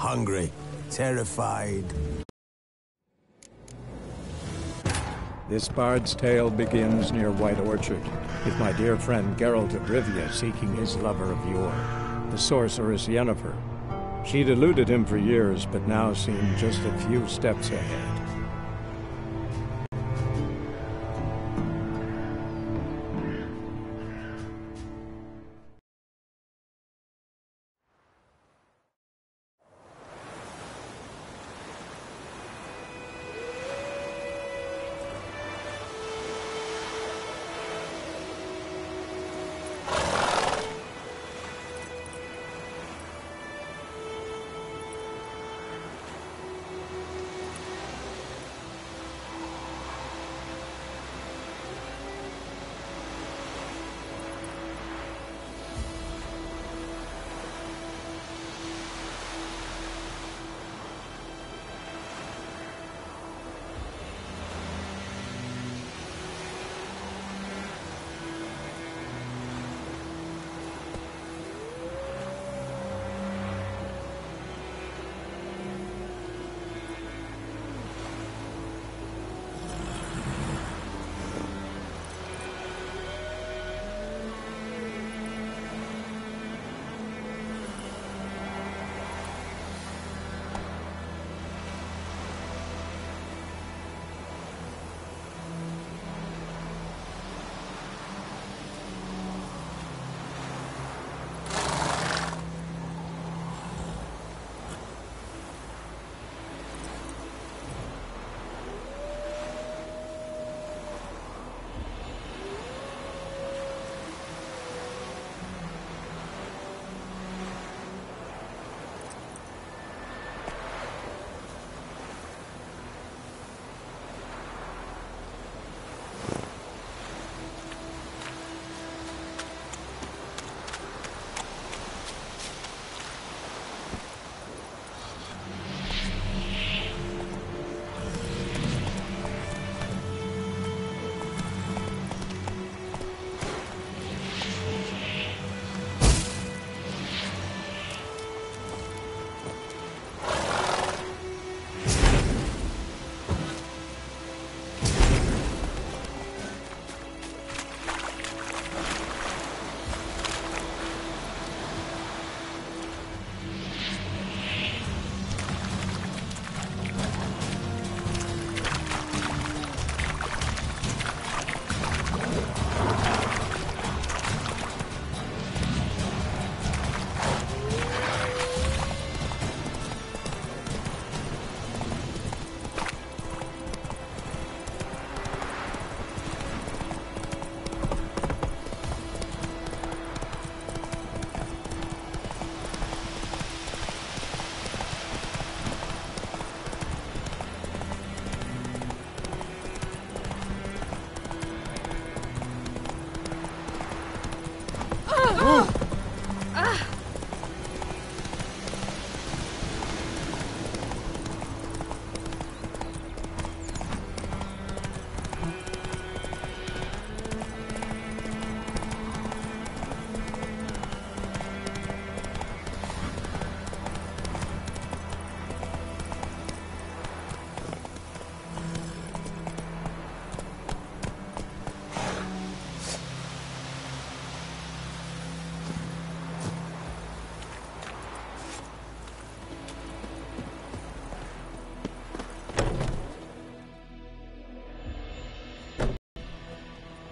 hungry, terrified. This bard's tale begins near White Orchard, with my dear friend Geralt of Rivia seeking his lover of yore, the sorceress Yennefer. She'd eluded him for years, but now seemed just a few steps ahead.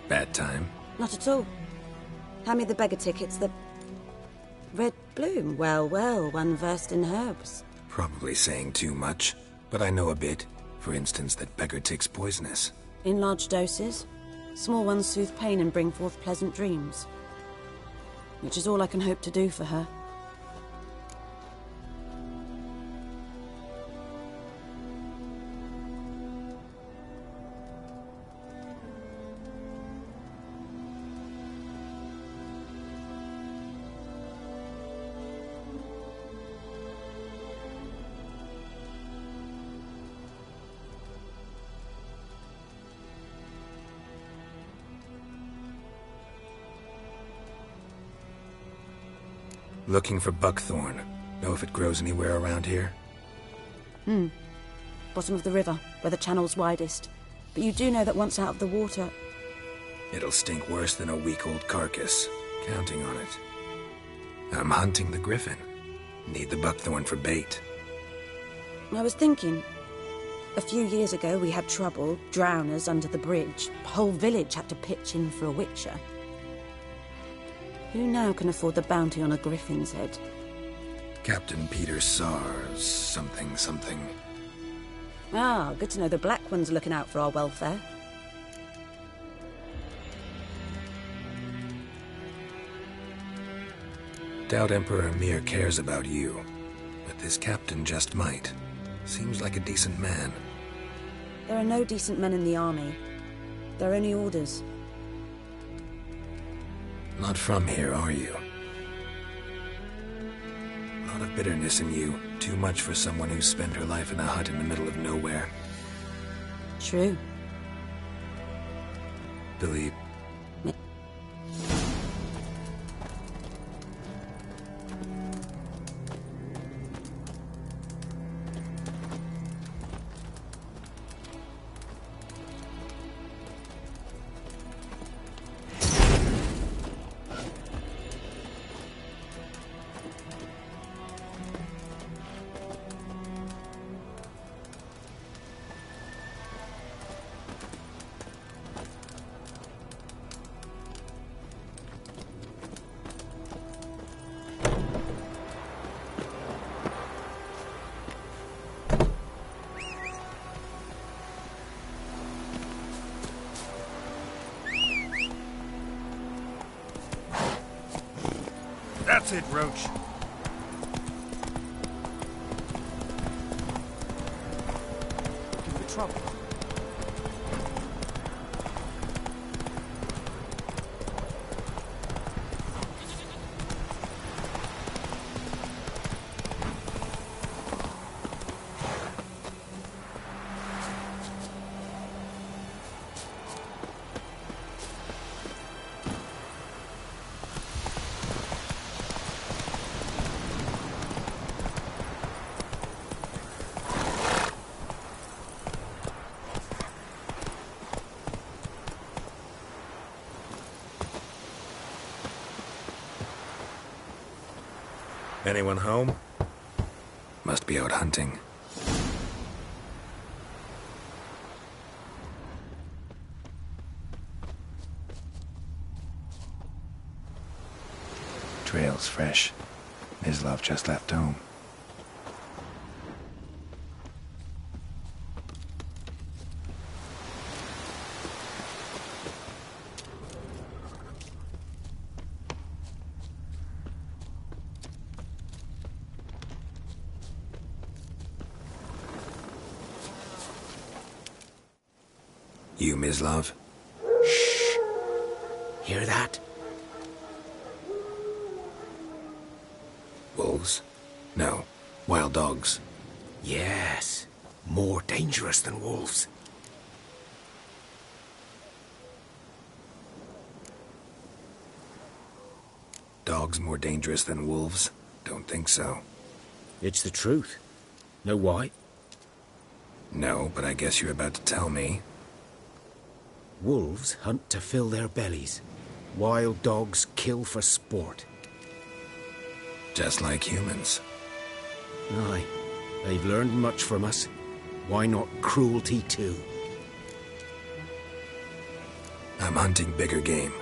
Bad time? Not at all. Hand me the beggar tickets, the... Red bloom. Well, well, one versed in herbs. Probably saying too much, but I know a bit. For instance, that beggar tick's poisonous. In large doses. Small ones soothe pain and bring forth pleasant dreams. Which is all I can hope to do for her. Looking for buckthorn. Know if it grows anywhere around here? Bottom of the river, where the channel's widest. But you do know that once out of the water... It'll stink worse than a week-old carcass. Counting on it. I'm hunting the griffin. Need the buckthorn for bait. I was thinking... A few years ago we had trouble, drowners under the bridge. The whole village had to pitch in for a witcher. Who now can afford the bounty on a griffin's head? Captain Peter Sars, something. Ah, good to know the Black One's looking out for our welfare. Doubt Emperor Mir cares about you, but this captain just might. Seems like a decent man. There are no decent men in the army. They're only orders. Not from here, are you? A lot of bitterness in you. Too much for someone who's spent her life in a hut in the middle of nowhere. True. Believe. That's it, Roach. Looking for trouble. Anyone home? Must be out hunting. Trail's fresh. Mislav just left home. You, Mislav? Shh. Hear that? Wolves? No. Wild dogs. Yes. More dangerous than wolves. Dogs more dangerous than wolves? Don't think so. It's the truth. Know why? No, but I guess you're about to tell me. Wolves hunt to fill their bellies. Wild dogs kill for sport. Just like humans. Aye. They've learned much from us. Why not cruelty too? I'm hunting bigger game.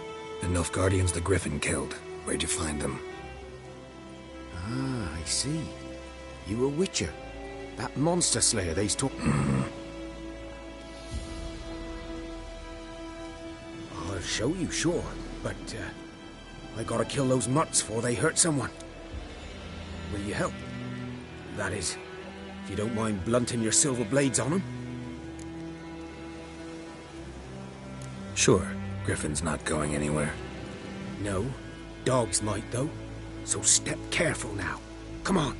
The Nilfgaardians the Griffin killed. Where'd you find them? Ah, I see. You a witcher. That monster slayer they's talking... I'll show you, sure. But, I gotta kill those mutts before they hurt someone. Will you help? That is, if you don't mind blunting your silver blades on them. Sure. Griffin's not going anywhere. No. Dogs might, though. So step careful now. Come on.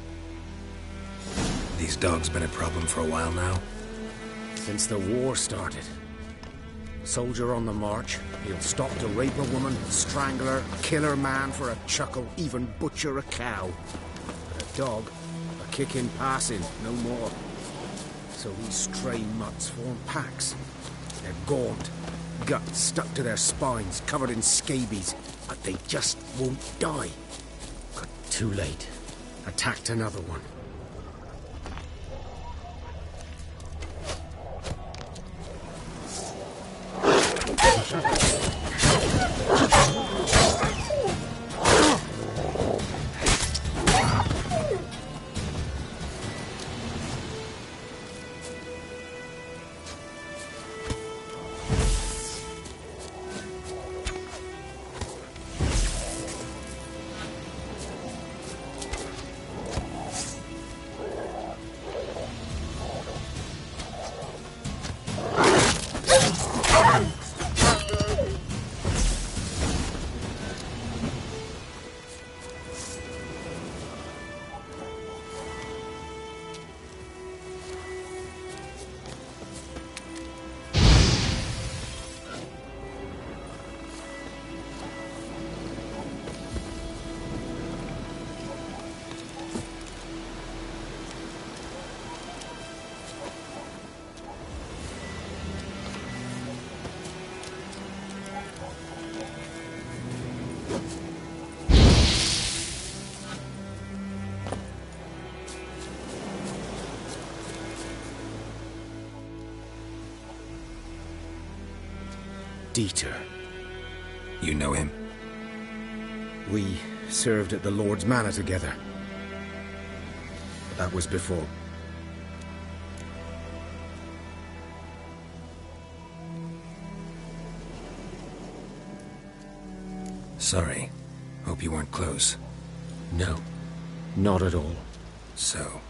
These dogs been a problem for a while now? Since the war started. Soldier on the march, he'll stop to rape a woman, strangle her, kill her man for a chuckle, even butcher a cow. But a dog kicking passing, no more. So these stray mutts form packs. They're gaunt, guts stuck to their spines, covered in scabies, but they just won't die. But too late. Attacked another one. Dieter. You know him? We served at the Lord's Manor together. But that was before. Sorry. Hope you weren't close. No, not at all. So,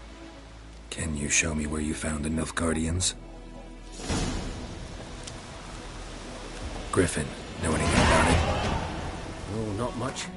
can you show me where you found the Nilfgaardians? Griffin, know anything about it? No, not much.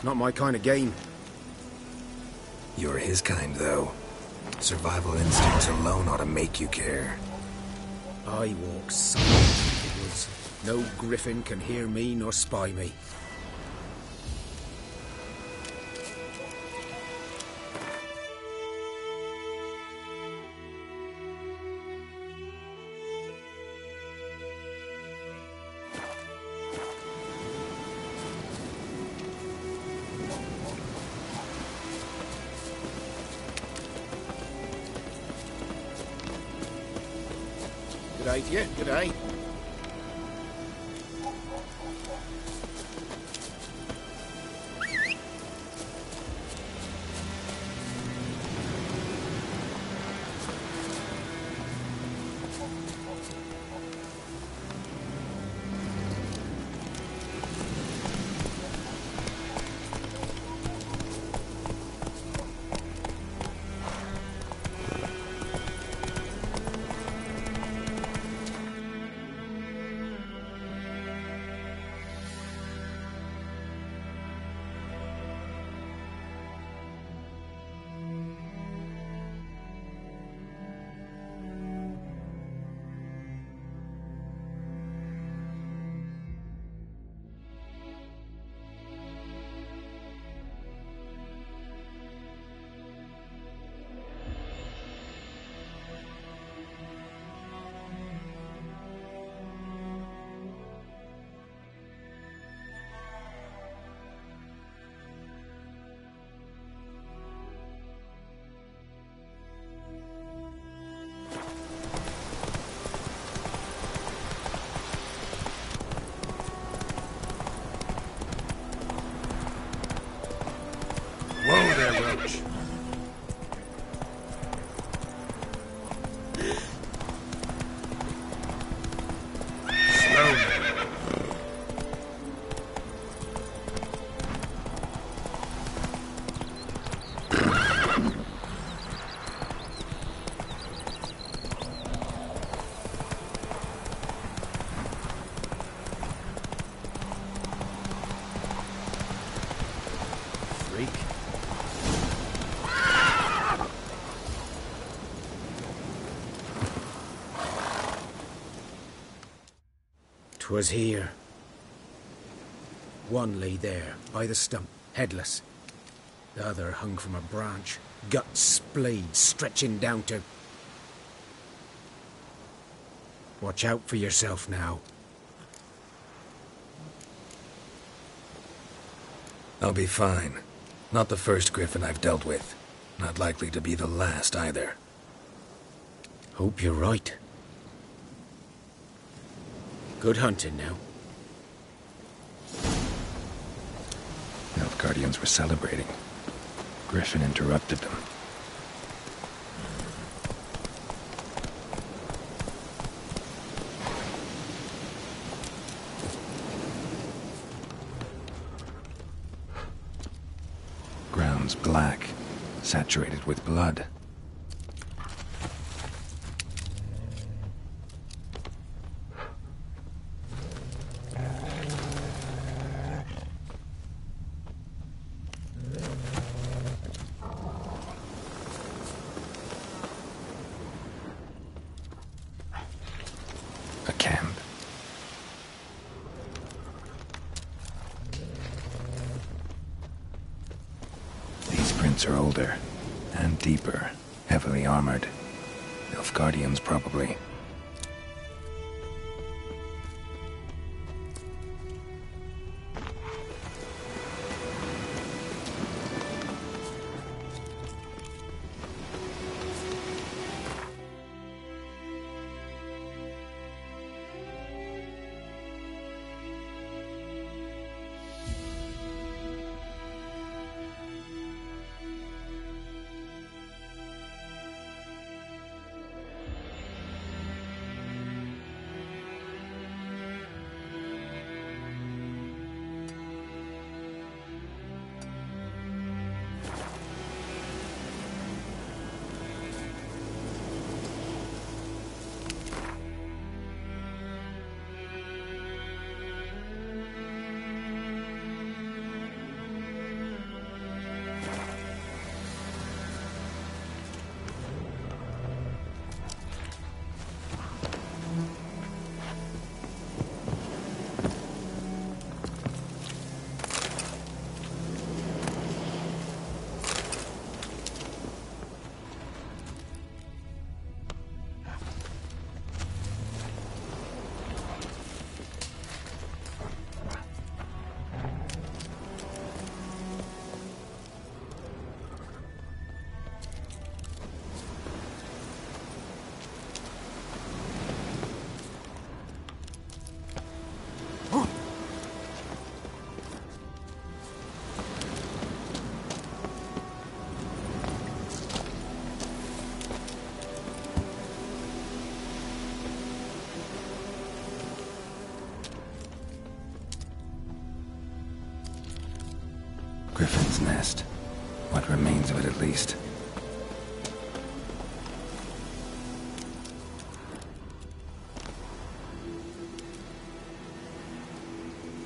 Not my kind of game. You're his kind, though. Survival instincts alone ought to make you care. I walk silent in the woods. No griffin can hear me nor spy me. G'day to you, g'day. 'Twas here. One lay there, by the stump, headless. The other hung from a branch, guts splayed, stretching down to... Watch out for yourself now. I'll be fine. Not the first griffin I've dealt with. Not likely to be the last either. Hope you're right. Good hunting now. Guardians were celebrating. Griffin interrupted them. Ground's black, saturated with blood. A camp. These prints are older and deeper, heavily armored. Elf Guardians, probably. Griffin's nest. What remains of it, at least.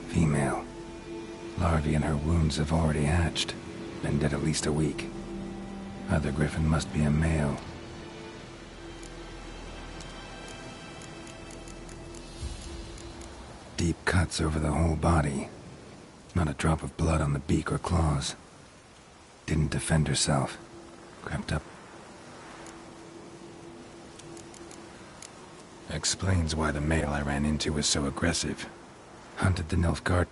Female. Larvae in her wounds have already hatched. Been dead at least a week. Other griffin must be a male. Deep cuts over the whole body. Not a drop of blood on the beak or claws. Didn't defend herself. Crept up. Explains why the male I ran into was so aggressive. Hunted the Nilfgaard.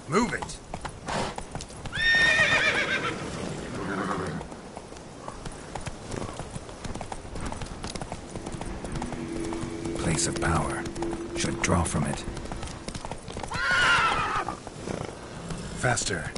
Move it! Place of power. Should draw from it. Faster.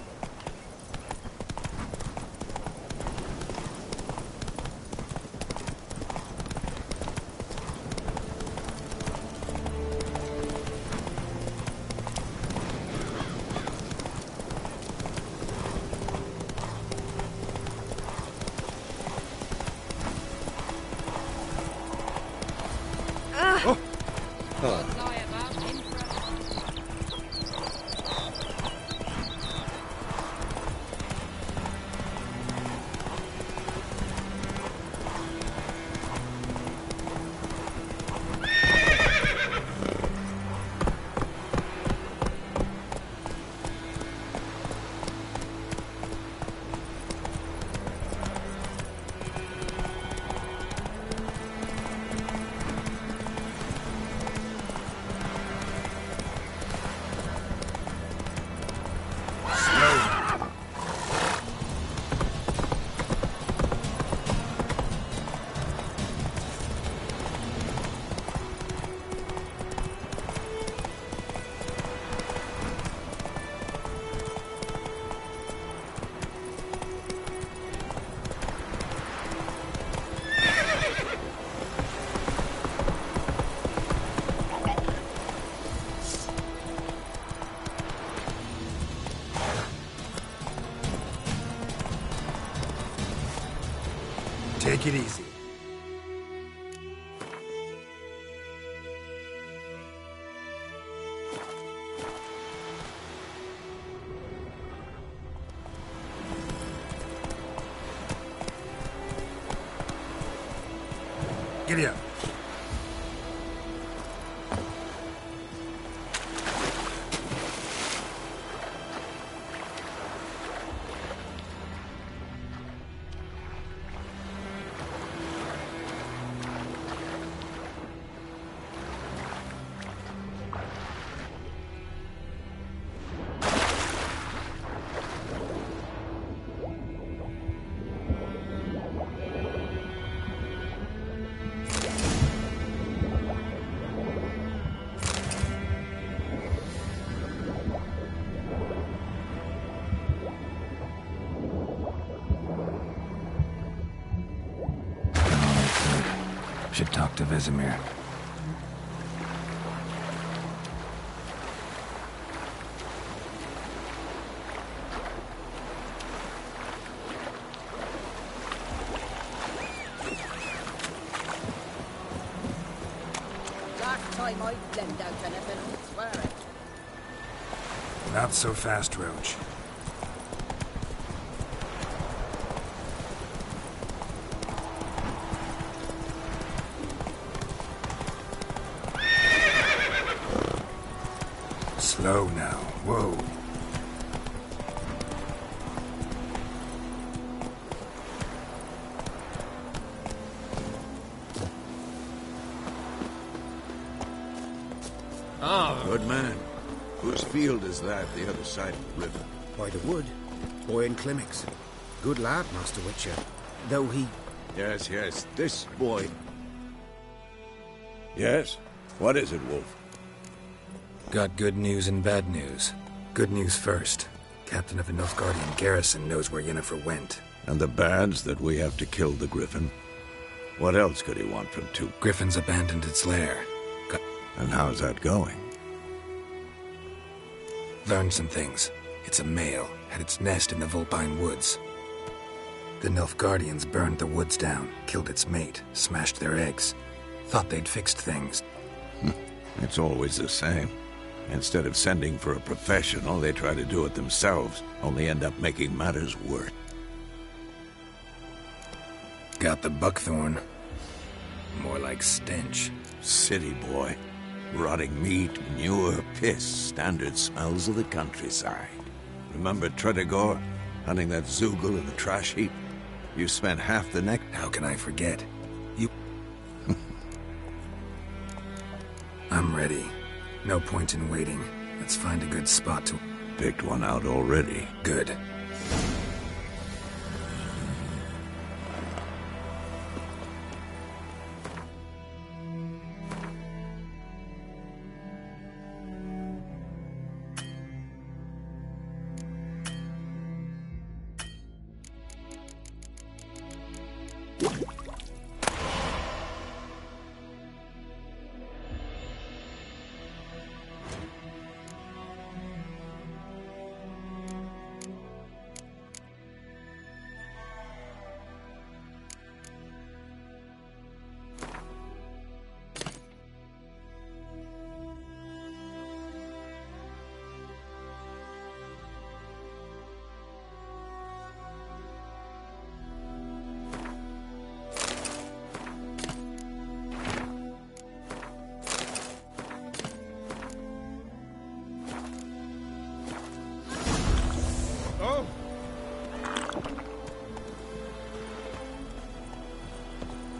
Take it easy. Giddy up. Should talk to Vesemir. Last time I lent out anything, I swear it. Not so fast, Roach. Slow now. Whoa. Good man. Whose field is that, the other side of the river? By the wood. Boy in Climmix. Good lad, Master Witcher. Though he... Yes, this boy. Yes? What is it, Wolf? Got good news and bad news. Good news first. Captain of the Nilfgaardian garrison knows where Yennefer went. And the bad's that we have to kill the Griffin? What else could he want from two? Griffin's abandoned its lair. And how's that going? Learned some things. It's a male, had its nest in the Vulpine Woods. The Nilfgaardians burned the woods down, killed its mate, smashed their eggs. Thought they'd fixed things. It's always the same. Instead of sending for a professional, they try to do it themselves, only end up making matters worse. Got the buckthorn. More like stench. City boy. Rotting meat, manure, piss, standard smells of the countryside. Remember Tredegor? Hunting that Zoogle in the trash heap? You spent half the next... How can I forget? You... I'm ready. No point in waiting. Let's find a good spot to... Picked one out already. Good.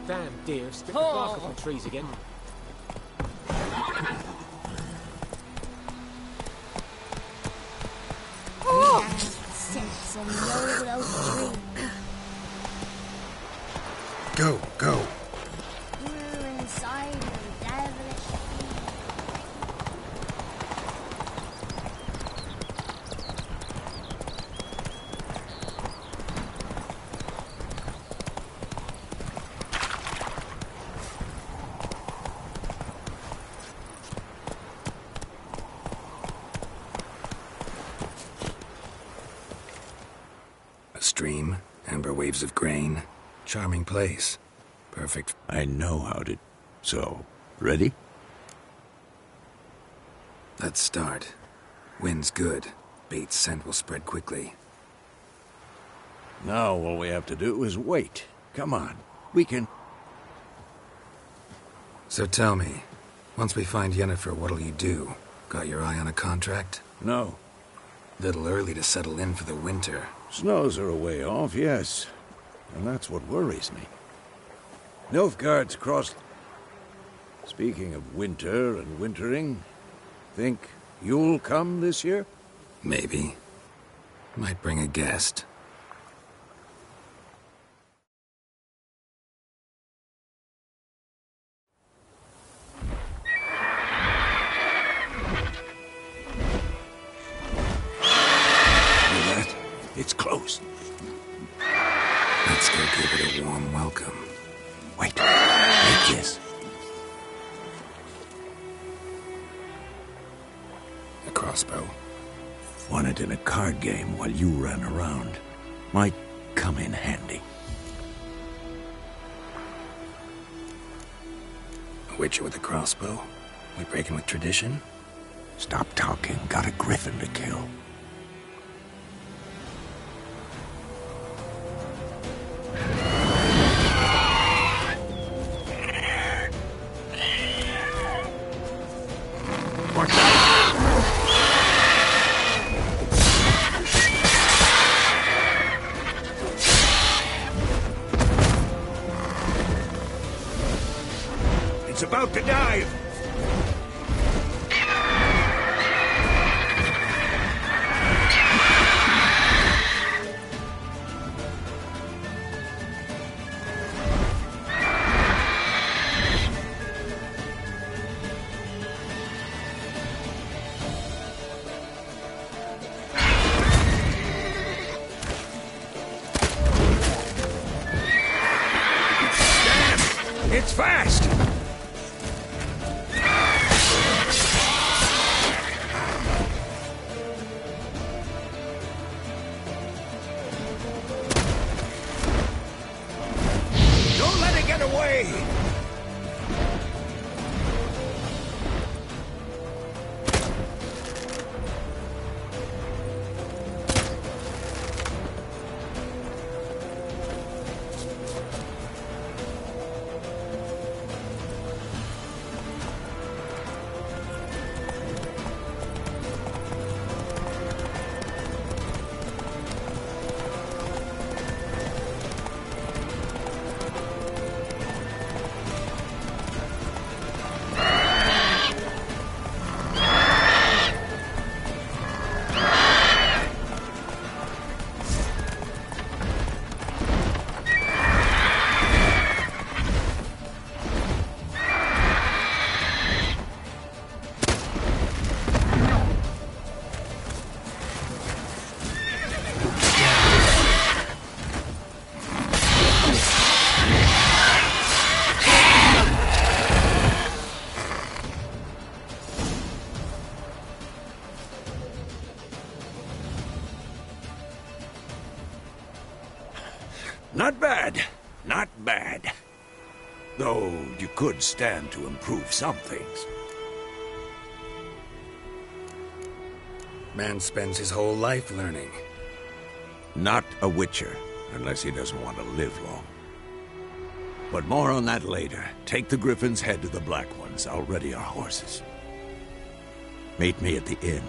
Damn deer, spit the bark off the trees again. Go, go. We're inside the devilish A stream, amber waves of grain. Charming place. Perfect. I know how to... So, ready? Let's start. Wind's good. Bait's scent will spread quickly. Now all we have to do is wait. Come on. We can... So tell me, once we find Yennefer, what'll you do? Got your eye on a contract? No. Little early to settle in for the winter. Snows are a way off, yes. And that's what worries me. Nilfgaard's crossed... Speaking of winter and wintering, think you'll come this year? Maybe. Might bring a guest. It's close. Let's go give it a warm welcome. Wait. Like this. A crossbow. Won it in a card game while you ran around. Might come in handy. A witcher with a crossbow? We breaking with tradition? Stop talking. Got a griffin to kill. It's about to dive! Damn! It's fast! Not bad. Not bad. Though you could stand to improve some things. Man spends his whole life learning. Not a witcher, unless he doesn't want to live long. But more on that later. Take the Griffin's head to the Black Ones. I'll ready our horses. Meet me at the inn.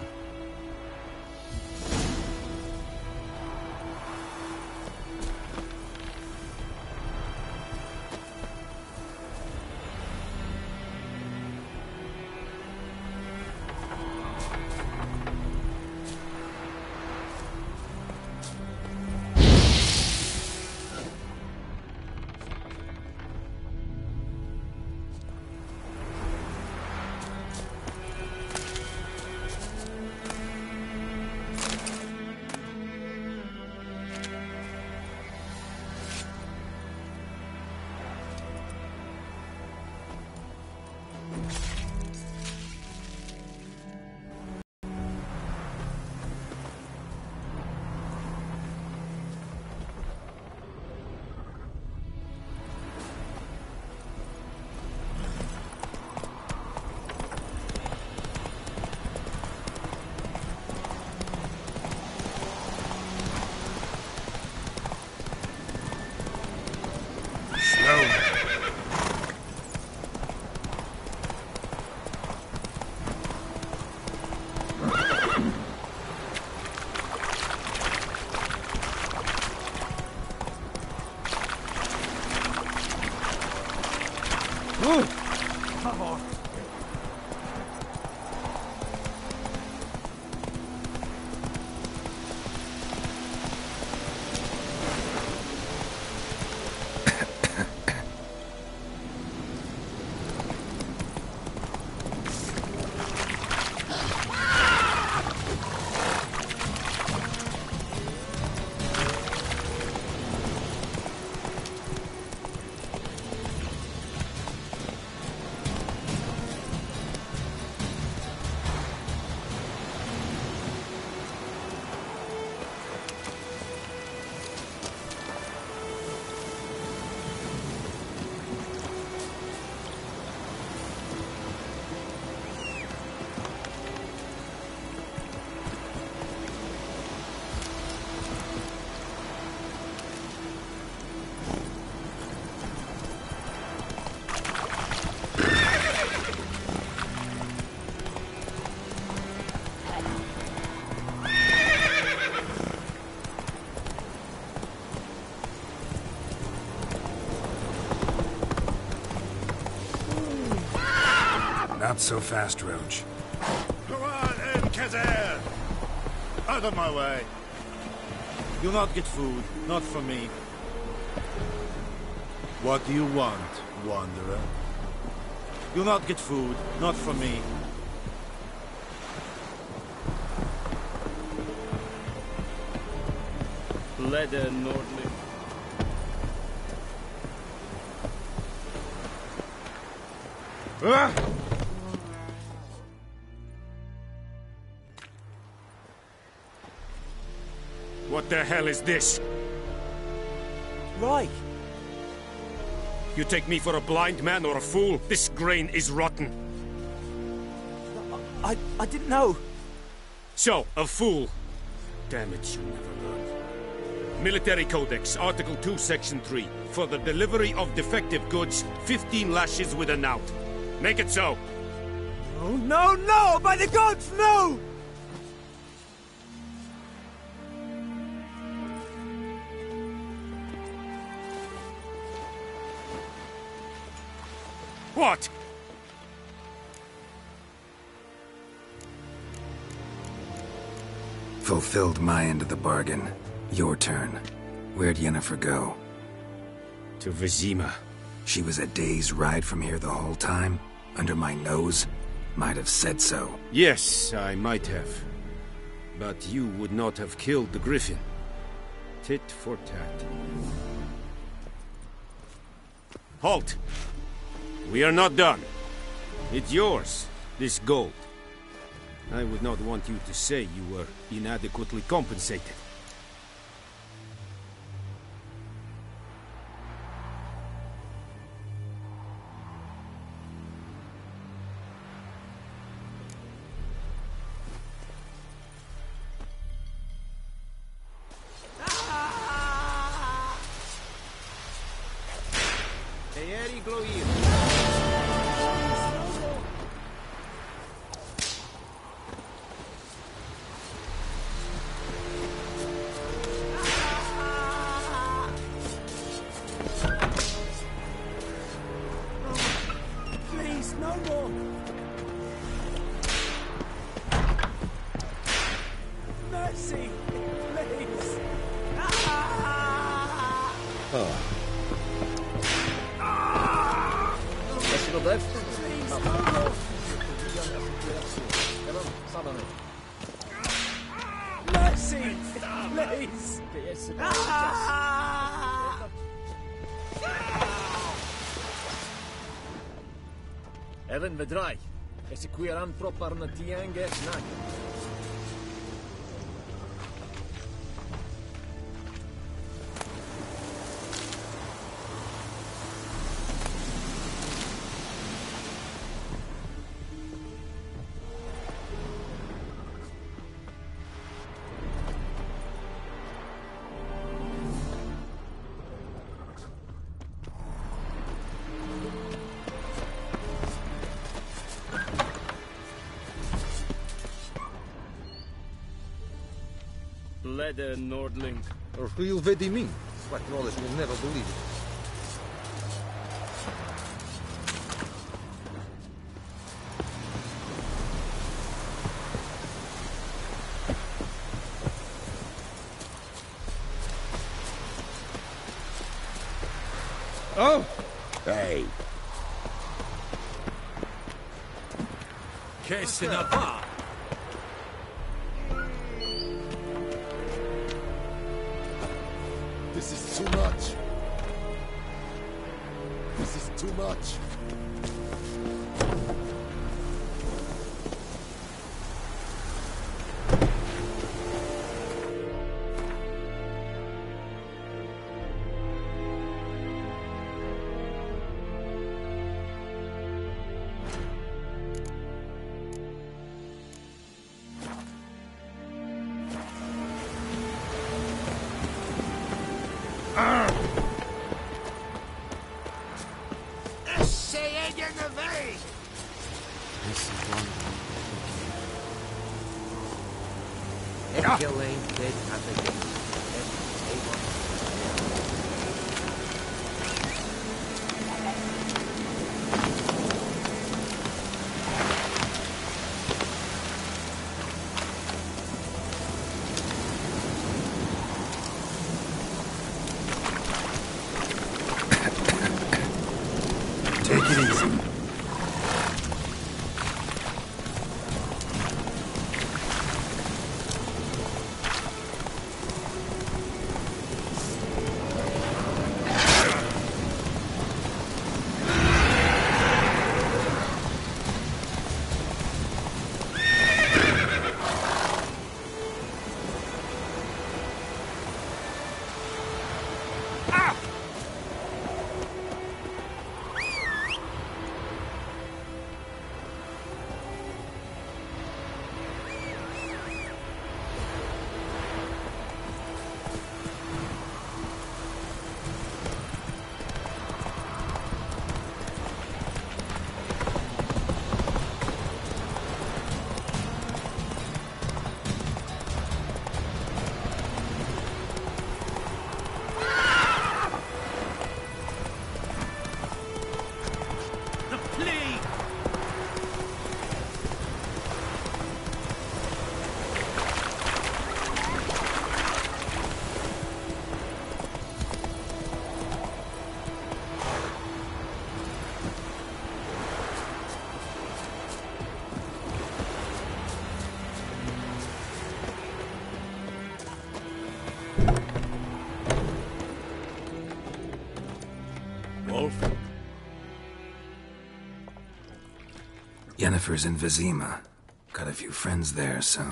Come on. Not so fast, Roach. Come on in, Kazer! Out of my way. You'll not get food, not from me. What do you want, wanderer? You'll not get food, not from me. Leather Nordling. Ah! What the hell is this? Right. You take me for a blind man or a fool? This grain is rotten. I didn't know. So, a fool. Damn it, you never learn. Military Codex, Article 2, Section 3. For the delivery of defective goods, 15 lashes with a knout. Make it so. Oh, no, no! By the gods, no! What? Fulfilled my end of the bargain. Your turn. Where'd Yennefer go? To Vizima. She was a day's ride from here the whole time? Under my nose? Might have said so. Yes, I might have. But you would not have killed the griffin. Tit for tat. Halt! We are not done. It's yours, this gold. I would not want you to say you were inadequately compensated. Even vedrai. Eseguiran propar na tiange snag. Leather Nordling. Or who you'll vedi me? What knowledge will never believe it. Oh! Hey. Que ce n'est pas? This is too much. This is too much. Take it easy. Yennefer's in Vizima. Got a few friends there, so...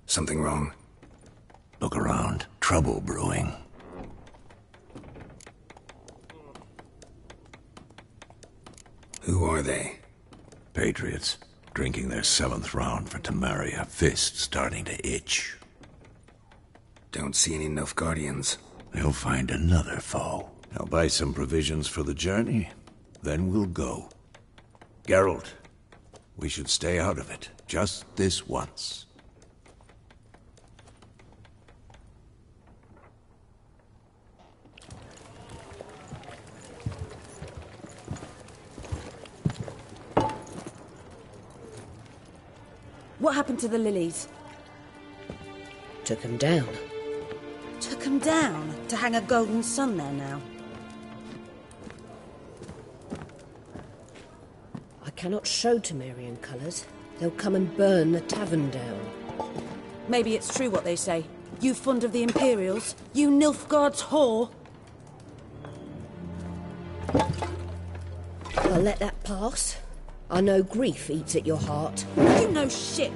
Something wrong? Look around. Trouble brewing. Who are they? Patriots. Drinking their 7th round for Temeria. Fist starting to itch. Don't see any Nilfgaardians. They'll find another foe. I'll buy some provisions for the journey. Then we'll go. Geralt, we should stay out of it. Just this once. What happened to the lilies? Took them down. Took them down? To hang a golden sun there now? I cannot show Temerian colours. They'll come and burn the tavern down. Maybe it's true what they say. You fond of the Imperials? You Nilfgaard's whore? I'll let that pass. I know grief eats at your heart. You know shit!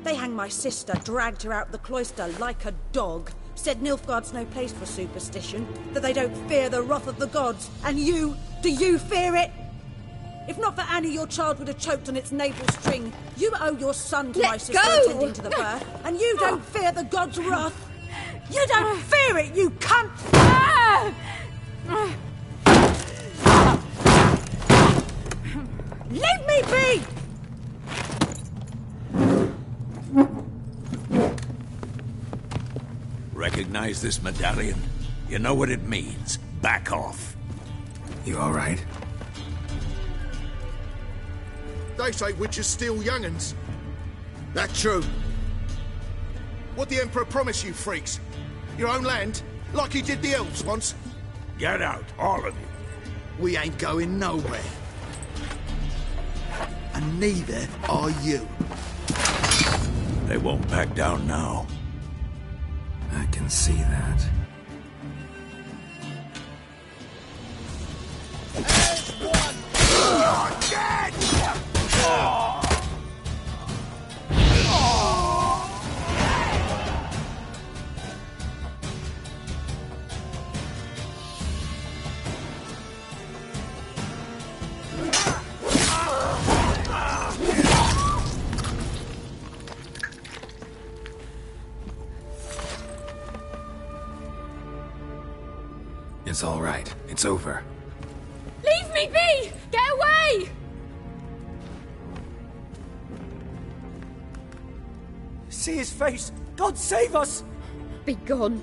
They hanged my sister, dragged her out the cloister like a dog, said Nilfgaard's no place for superstition, that they don't fear the wrath of the gods. And you, do you fear it? If not for Annie, your child would have choked on its navel string. You owe your son to my sister attending to the birth, and you don't fear the gods' wrath. You don't fear it, you cunt! Leave me be! Recognize this medallion? You know what it means. Back off. You all right? They say witches steal young'uns. That true. What the Emperor promised you, freaks? Your own land? Like he did the elves once? Get out, all of you. We ain't going nowhere. And neither are you. They won't back down now. I can see that. It's all right. It's over. Leave me be! Get away! See his face! God save us! Be gone,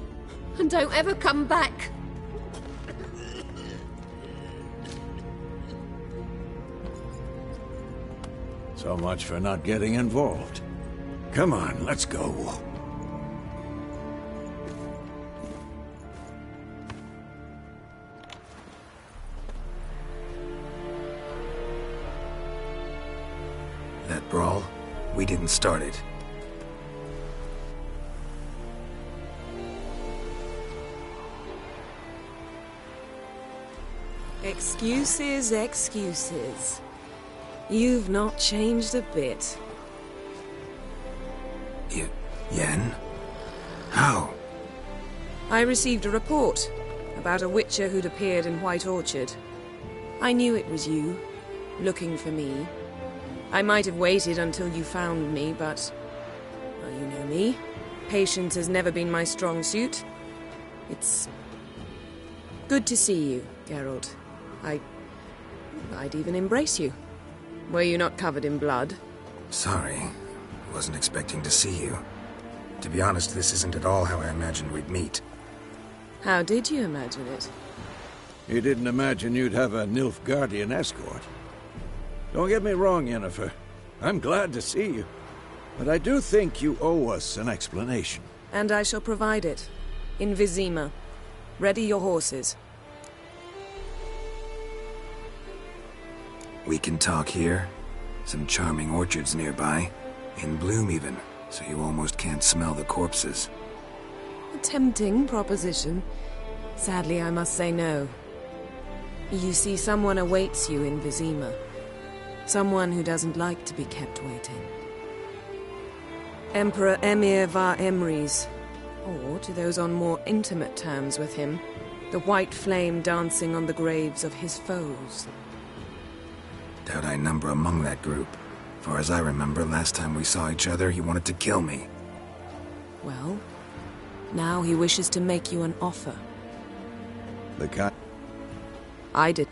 and don't ever come back. So much for not getting involved. Come on, let's go. That brawl, we didn't start it. Excuses, excuses. You've not changed a bit. Yen? How? I received a report about a witcher who'd appeared in White Orchard. I knew it was you, looking for me. I might have waited until you found me, but... well, you know me. Patience has never been my strong suit. It's... good to see you, Geralt. I'd even embrace you. Were you not covered in blood? Sorry. Wasn't expecting to see you. To be honest, this isn't at all how I imagined we'd meet. How did you imagine it? You didn't imagine you'd have a Nilfgaardian escort. Don't get me wrong, Yennefer. I'm glad to see you. But I do think you owe us an explanation. And I shall provide it. In Vizima. Ready your horses. We can talk here. Some charming orchards nearby. In bloom even, so you almost can't smell the corpses. A tempting proposition. Sadly, I must say no. You see, someone awaits you in Vizima. Someone who doesn't like to be kept waiting. Emperor Emir var Emrys. Or, to those on more intimate terms with him, the white flame dancing on the graves of his foes. Doubt I number among that group. Far as I remember, last time we saw each other, he wanted to kill me. Well, now he wishes to make you an offer. The guy... I did.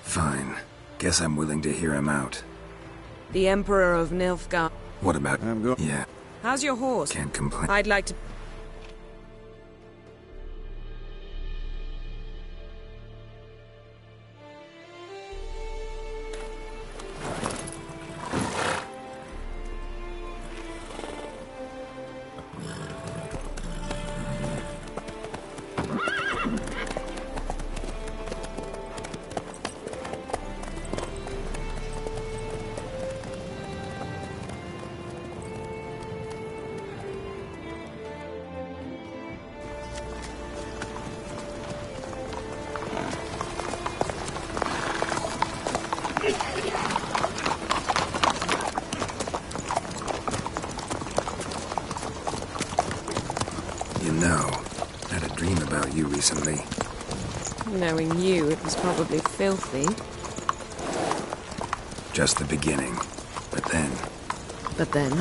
Fine. Guess I'm willing to hear him out. The Emperor of Nilfgaard. What about... Yeah. How's your horse? Can't complain. I'd like to... You know, I had a dream about you recently. Knowing you, it was probably filthy. Just the beginning. But then... But then...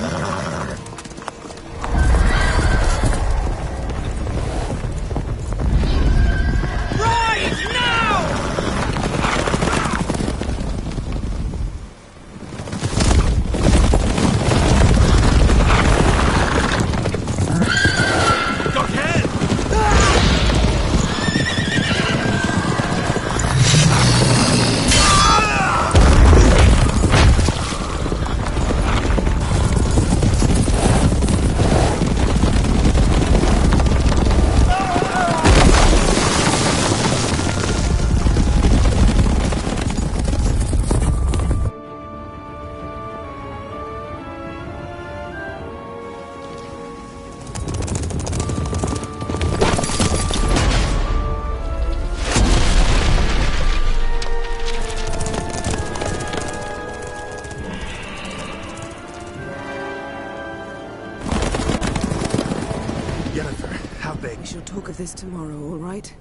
Yennefer? How big? We shall talk of this tomorrow, all right?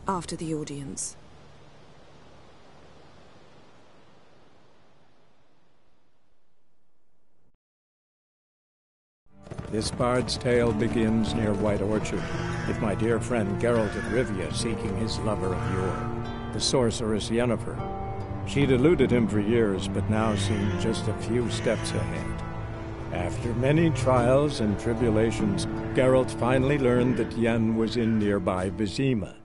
After the audience. This bard's tale begins near White Orchard, with my dear friend Geralt of Rivia seeking his lover of yore, the sorceress Yennefer. She'd eluded him for years, but now seemed just a few steps ahead. After many trials and tribulations, Geralt finally learned that Yen was in nearby Vizima.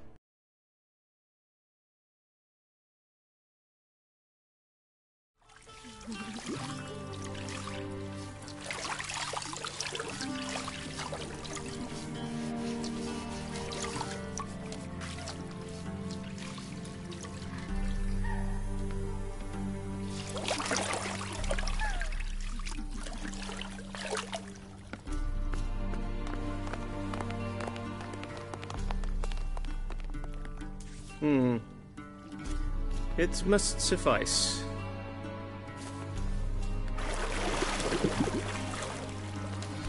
It must suffice.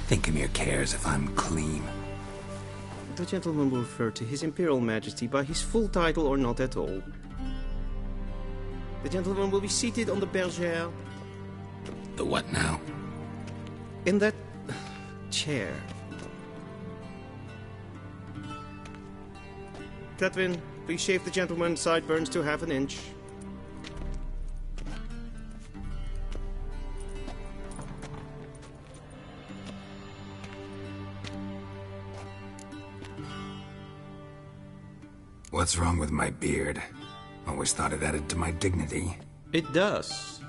Thinkemere cares if I'm clean. The gentleman will refer to His Imperial Majesty by his full title or not at all. The gentleman will be seated on the bergère. The what now? In that chair. Catwin, please shave the gentleman's sideburns to half an inch. What's wrong with my beard? Always thought it added to my dignity. It does.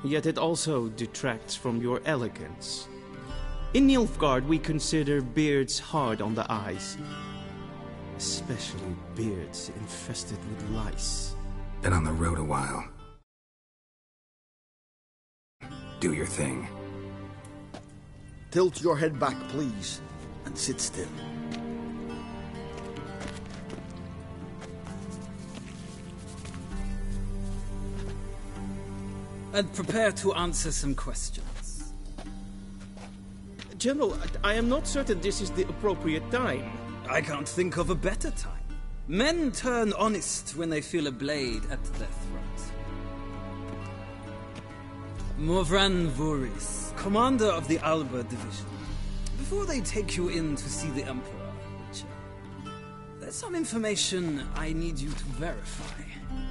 Yet it also detracts from your elegance. In Nilfgaard, we consider beards hard on the eyes. Especially beards infested with lice. Been on the road a while. Do your thing. Tilt your head back, please, and sit still. And prepare to answer some questions. General, I am not certain this is the appropriate time. I can't think of a better time. Men turn honest when they feel a blade at their throat. Morvran Voorhis, commander of the Alba Division. Before they take you in to see the Emperor, Witcher, there's some information I need you to verify.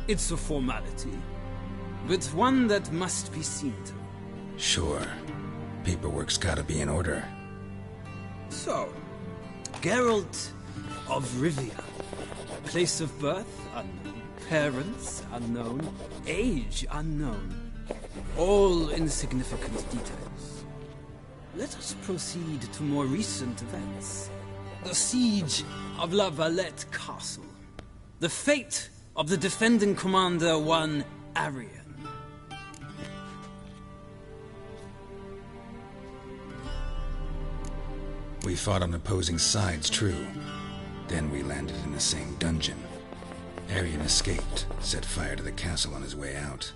It's a formality, but one that must be seen to. Sure. Paperwork's gotta be in order. So, Geralt of Rivia. Place of birth unknown. Parents unknown. Age unknown. All insignificant details. Let us proceed to more recent events. The siege of La Valette Castle. The fate of the defending commander, one Arian. We fought on opposing sides, true. Then we landed in the same dungeon. Arian escaped, set fire to the castle on his way out.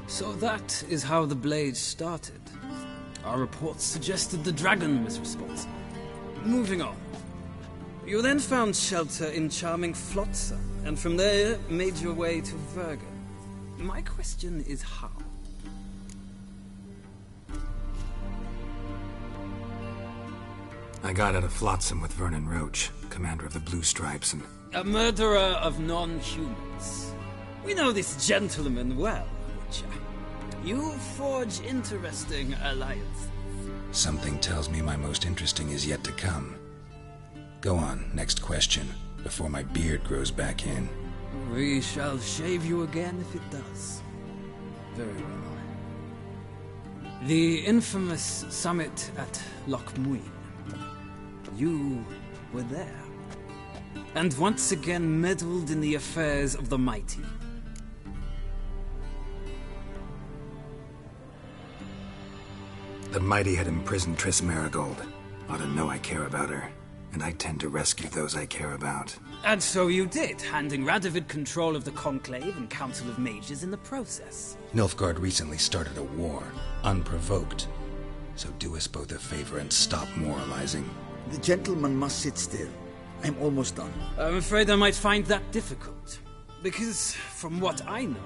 So that is how the blade started. Our reports suggested the dragon was responsible. Moving on. You then found shelter in charming Flotsam, and from there made your way to Vergen. My question is how? I got out of Flotsam with Vernon Roach, commander of the Blue Stripes, and... A murderer of non-humans. We know this gentleman well, Witcher. You forge interesting alliances. Something tells me my most interesting is yet to come. Go on, next question, before my beard grows back in. We shall shave you again if it does. Very well. The infamous summit at Loch Muin. You were there, and once again meddled in the affairs of the mighty. The mighty had imprisoned Triss Marigold. Ought to know I care about her, and I tend to rescue those I care about. And so you did, handing Radovid control of the Conclave and Council of Mages in the process. Nilfgaard recently started a war, unprovoked. So do us both a favor and stop moralizing. The gentleman must sit still. I'm almost done. I'm afraid I might find that difficult. Because, from what I know,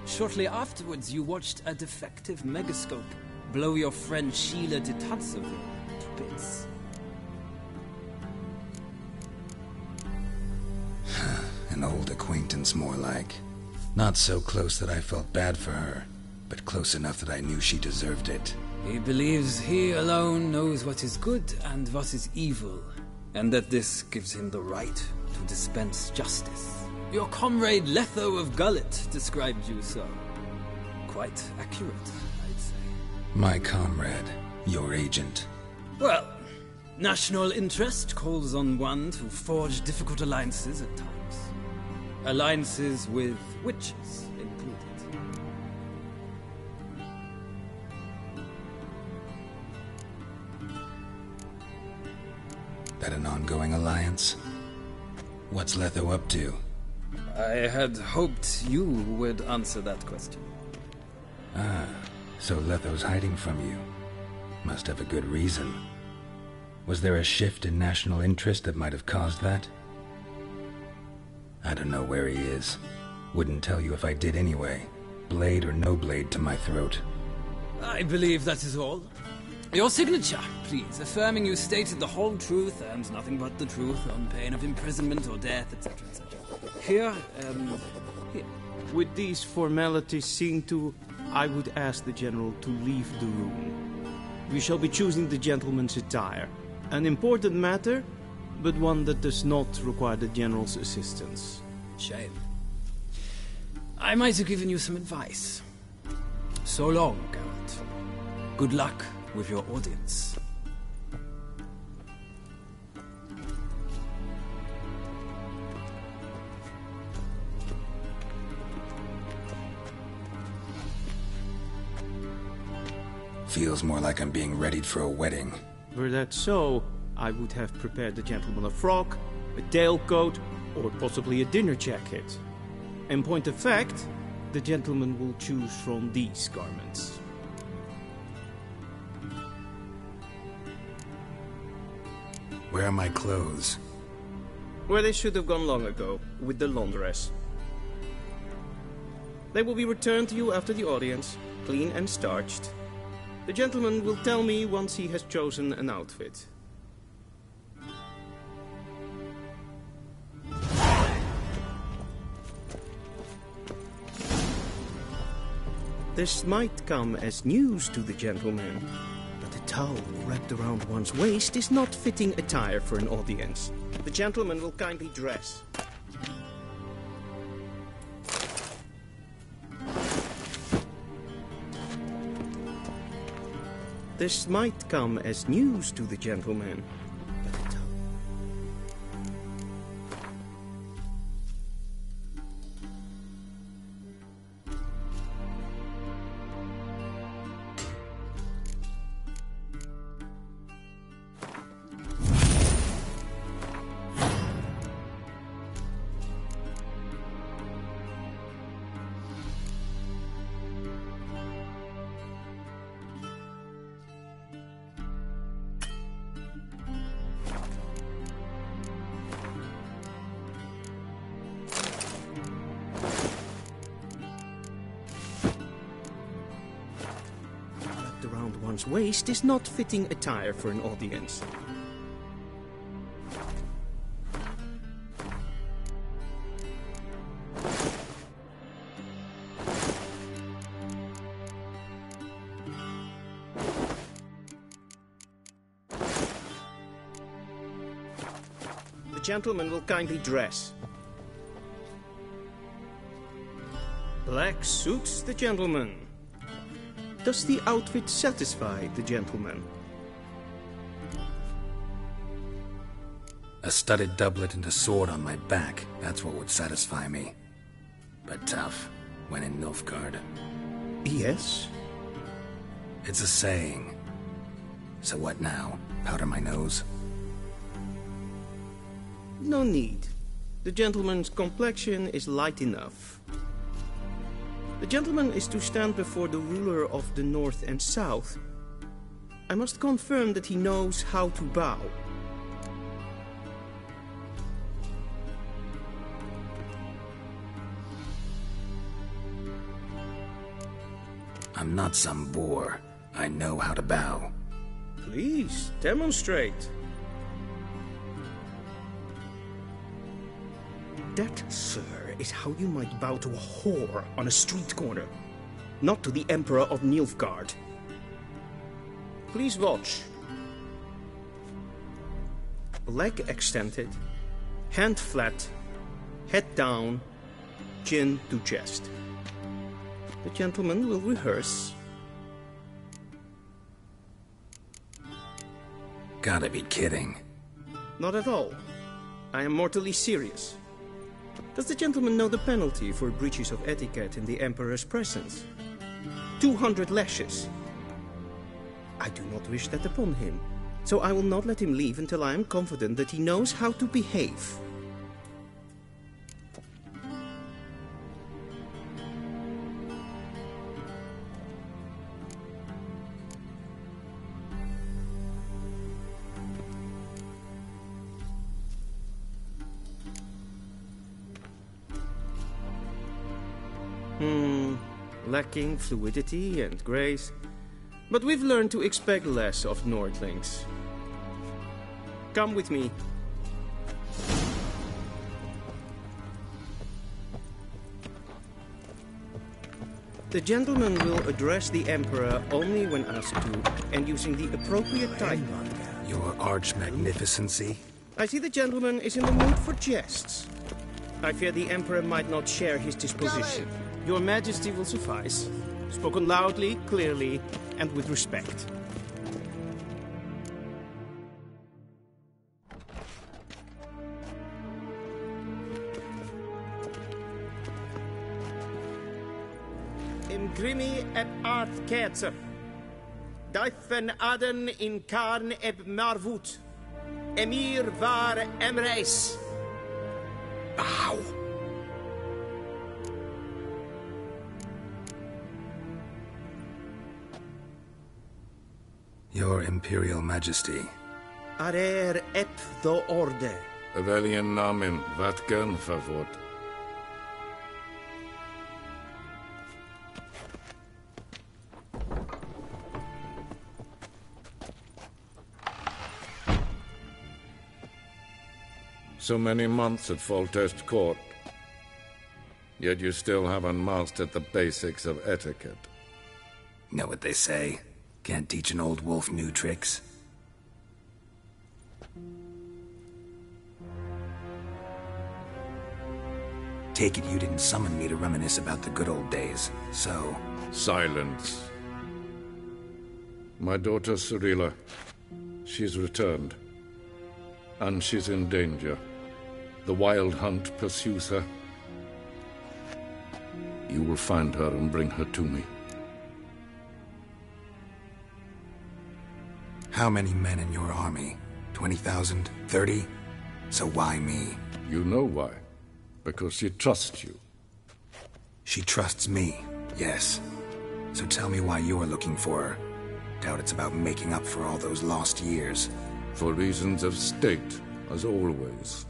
shortly afterwards you watched a defective megascope blow your friend Sheila de Tatseville to bits. An old acquaintance, more like. Not so close that I felt bad for her, but close enough that I knew she deserved it. He believes he alone knows what is good and what is evil, and that this gives him the right to dispense justice. Your comrade Letho of Gullet described you so. Quite accurate, I'd say. My comrade, your agent. Well, national interest calls on one to forge difficult alliances at times. Alliances with witches included. That an ongoing alliance? What's Letho up to? I had hoped you would answer that question. Ah, so Letho's hiding from you. Must have a good reason. Was there a shift in national interest that might have caused that? I don't know where he is. Wouldn't tell you if I did anyway. Blade or no blade to my throat. I believe that is all. Your signature, please, affirming you stated the whole truth and nothing but the truth on pain of imprisonment or death, etc., etc. Here. With these formalities seen to, I would ask the General to leave the room. We shall be choosing the gentleman's attire. An important matter, but one that does not require the General's assistance. Shame. I might have given you some advice. So long, Geralt. Good luck with your audience. Feels more like I'm being readied for a wedding. Were that so, I would have prepared the gentleman a frock, a tailcoat, or possibly a dinner jacket. In point of fact, the gentleman will choose from these garments. Where are my clothes? Where they should have gone long ago, with the laundress. They will be returned to you after the audience, clean and starched. The gentleman will tell me once he has chosen an outfit. This might come as news to the gentleman, but a towel wrapped around one's waist is not fitting attire for an audience. The gentleman will kindly dress. This might come as news to the gentleman, but a towel... around one's waist is not fitting attire for an audience. The gentleman will kindly dress. Black suits the gentleman. Does the outfit satisfy the gentleman? A studded doublet and a sword on my back, that's what would satisfy me. But tough, when in Nilfgaard. Yes? It's a saying. So what now? Powder my nose? No need. The gentleman's complexion is light enough. The gentleman is to stand before the ruler of the North and South. I must confirm that he knows how to bow. I'm not some boor. I know how to bow. Please, demonstrate. That, sir, is how you might bow to a whore on a street corner, not to the Emperor of Nilfgaard. Please watch. Leg extended, hand flat, head down, chin to chest. The gentleman will rehearse. Gotta be kidding. Not at all. I am mortally serious. Does the gentleman know the penalty for breaches of etiquette in the Emperor's presence? 200 lashes. I do not wish that upon him, so I will not let him leave until I am confident that he knows how to behave. Lacking fluidity and grace, but we've learned to expect less of Nordlings. Come with me. The gentleman will address the Emperor only when asked to, and using the appropriate type. Your arch-magnificency? I see the gentleman is in the mood for jests. I fear the Emperor might not share his disposition. Your Majesty will suffice. Spoken loudly, clearly, and with respect. Imgrimi eb art ketzer. Daifen aden in karn eb marvut. Emir var emreis. Ow! Your Imperial Majesty. Arer ep the orde. Weljen namen Vatgen favort. So many months at Foltest Court, yet you still haven't mastered the basics of etiquette. Know what they say? Can't teach an old wolf new tricks. Take it you didn't summon me to reminisce about the good old days, so... Silence. My daughter Cyrilla, she's returned. And she's in danger. The Wild Hunt pursues her. You will find her and bring her to me. How many men in your army? 20,000? 30? So why me? You know why. Because she trusts you. She trusts me, yes. So tell me why you're looking for her. Doubt it's about making up for all those lost years. For reasons of state, as always.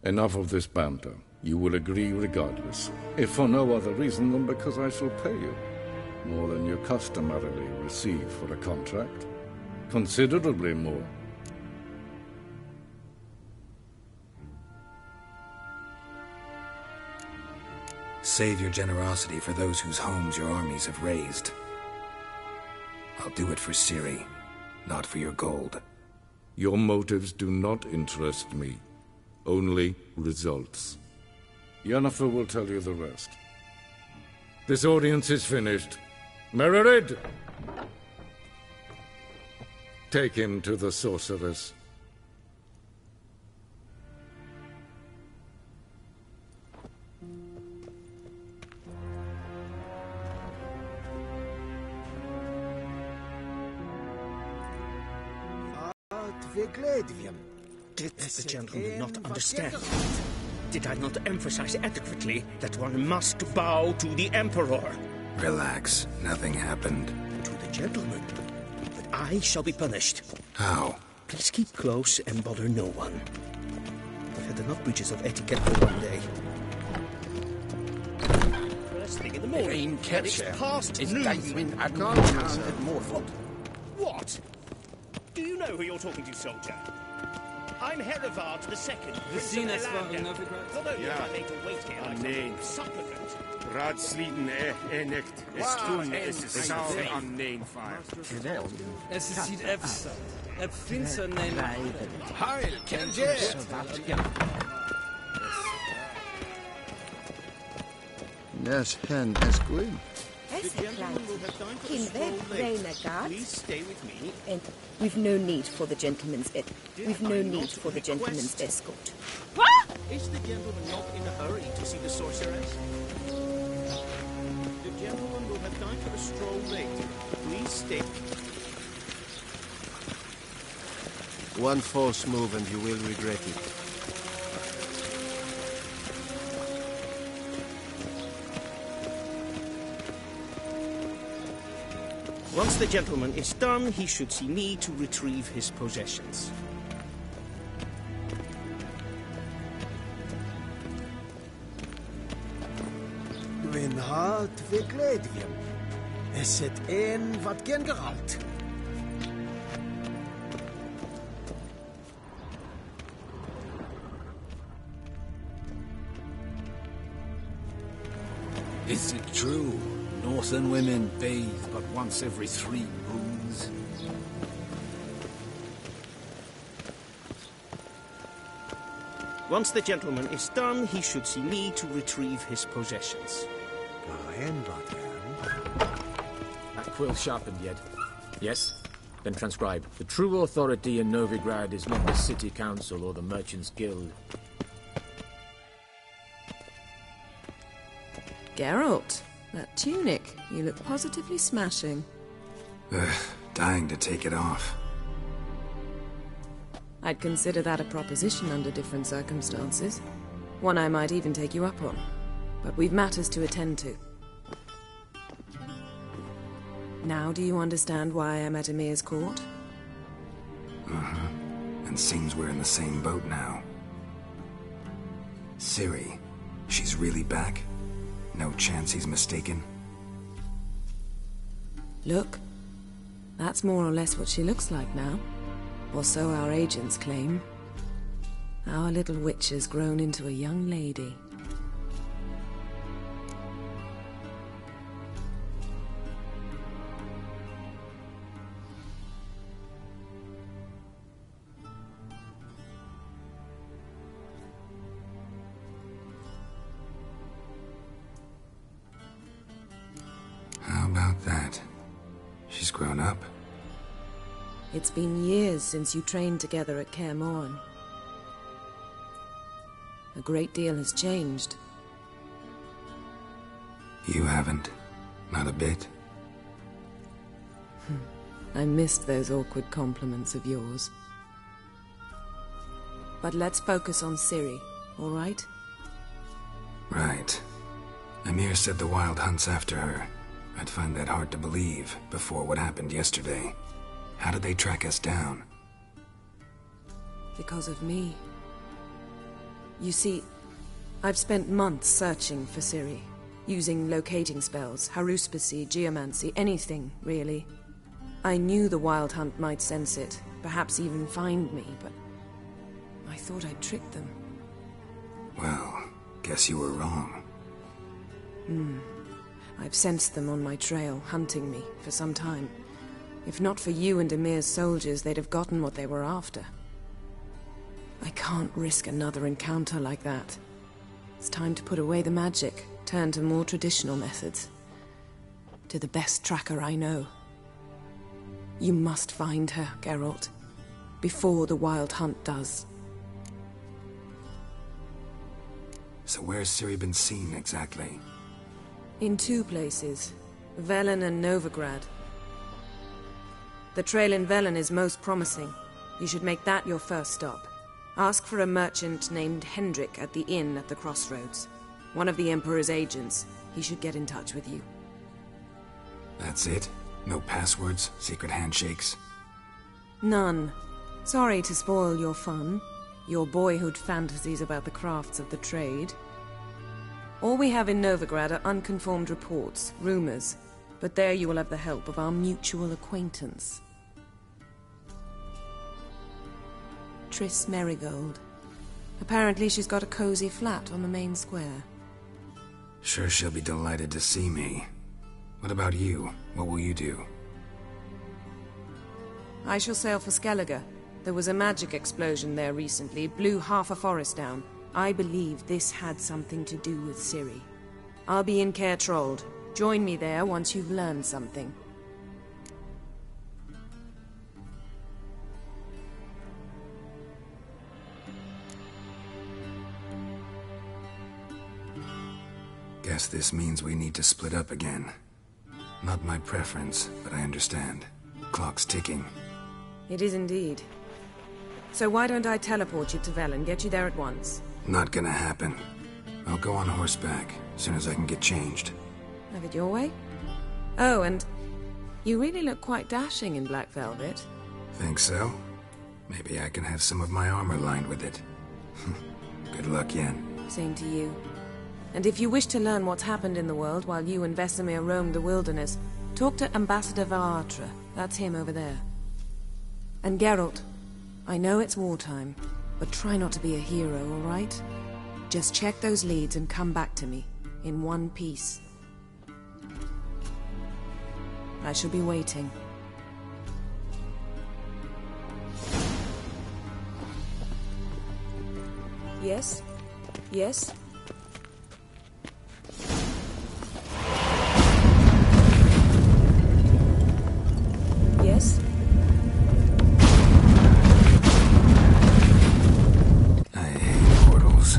Enough of this banter. You will agree regardless. If for no other reason than because I shall pay you. More than you customarily receive for a contract. Considerably more. Save your generosity for those whose homes your armies have razed. I'll do it for Ciri, not for your gold. Your motives do not interest me. Only results. Yennefer will tell you the rest. This audience is finished. Mererid! Take him to the sorceress. Did the gentleman not understand? Did I not emphasize adequately that one must bow to the Emperor? Relax. Nothing happened. To the gentleman. But I shall be punished. How? Please keep close and bother no one. I've had enough breaches of etiquette for one day. first thing in the morning. And it's past is noon. Dathrin Admiral at Morford. What? Do you know who you're talking to, soldier? I'm Herivard II, Prince of Elander. Not only am I made to wait here like a supplicant. Raadsleden echt. Es tun, es ist sauer am Neenfire. Es ist hier Epsa. Finster name. Heil, Kenjet! Yes, hen has gwyn. Please stay with me. And we've no need for the gentleman's escort. What? Is the gentleman not in a hurry to see the sorceress? The gentleman will have time for a stroll later. Please stay. One false move and you will regret it. Once the gentleman is done, he should see me to retrieve his possessions. Dwi'n hart fi gledfiam. Es het een wat gen geralt. Is it true? Northern women bathe but once every 3 moons. Once the gentleman is done, he should see me to retrieve his possessions. That quill sharpened yet? Yes? Then transcribe. The true authority in Novigrad is not the city council or the merchants' guild. Geralt, that tunic. You look positively smashing. Dying to take it off. I'd consider that a proposition under different circumstances. One I might even take you up on. But we've matters to attend to. Now do you understand why I'm at Emir's court? Uh-huh. And seems we're in the same boat now. Ciri, she's really back? No chance he's mistaken? Look, that's more or less what she looks like now. Or so our agents claim. Our little witch has grown into a young lady. How about that? She's grown up? It's been years since you trained together at Kaer Morhen. A great deal has changed. You haven't. Not a bit. I missed those awkward compliments of yours. But let's focus on Ciri, all right? Right. Emir said the Wild Hunt's after her. I'd find that hard to believe before what happened yesterday. How did they track us down? Because of me. You see, I've spent months searching for Ciri, using locating spells, haruspicy, geomancy, anything, really. I knew the Wild Hunt might sense it, perhaps even find me, but I thought I'd tricked them. Well, guess you were wrong. I've sensed them on my trail, hunting me, for some time. If not for you and Emir's soldiers, they'd have gotten what they were after. I can't risk another encounter like that. It's time to put away the magic, turn to more traditional methods. To the best tracker I know. You must find her, Geralt. Before the Wild Hunt does. So where's Ciri been seen, exactly? In 2 places. Velen and Novigrad. The trail in Velen is most promising. You should make that your first stop. Ask for a merchant named Hendrik at the inn at the crossroads. One of the Emperor's agents. He should get in touch with you. That's it? No passwords? Secret handshakes? None. Sorry to spoil your fun. Your boyhood fantasies about the crafts of the trade. All we have in Novigrad are unconfirmed reports, rumors. But there you will have the help of our mutual acquaintance. Triss Merigold. Apparently she's got a cozy flat on the main square. Sure she'll be delighted to see me. What about you? What will you do? I shall sail for Skellige. There was a magic explosion there recently, blew half a forest down. I believe this had something to do with Ciri. I'll be in Caer Trold. Join me there once you've learned something. Guess this means we need to split up again. Not my preference, but I understand. Clock's ticking. It is indeed. So why don't I teleport you to Velen, get you there at once? Not gonna happen. I'll go on horseback, as soon as I can get changed. Have it your way? Oh, and you really look quite dashing in black velvet. Think so? Maybe I can have some of my armor lined with it. Good luck, Yen. Same to you. And if you wish to learn what's happened in the world while you and Vesemir roamed the wilderness, talk to Ambassador Varatra. That's him over there. And Geralt, I know it's wartime, but try not to be a hero, all right? Just check those leads and come back to me, in one piece. I shall be waiting. Yes? Yes? Yes? I hate portals.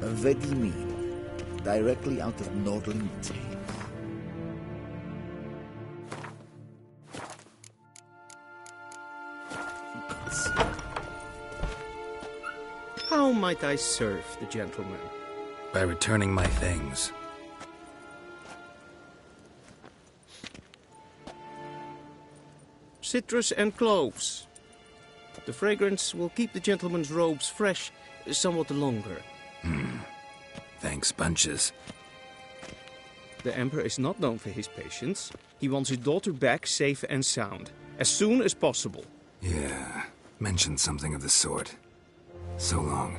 A veggie meal, directly out of Nordling Tales. How might I serve the gentleman? By returning my things. Citrus and cloves. The fragrance will keep the gentleman's robes fresh somewhat longer. Thanks, bunches. The Emperor is not known for his patience. He wants his daughter back safe and sound, as soon as possible. Yeah, mentioned something of the sort. So long.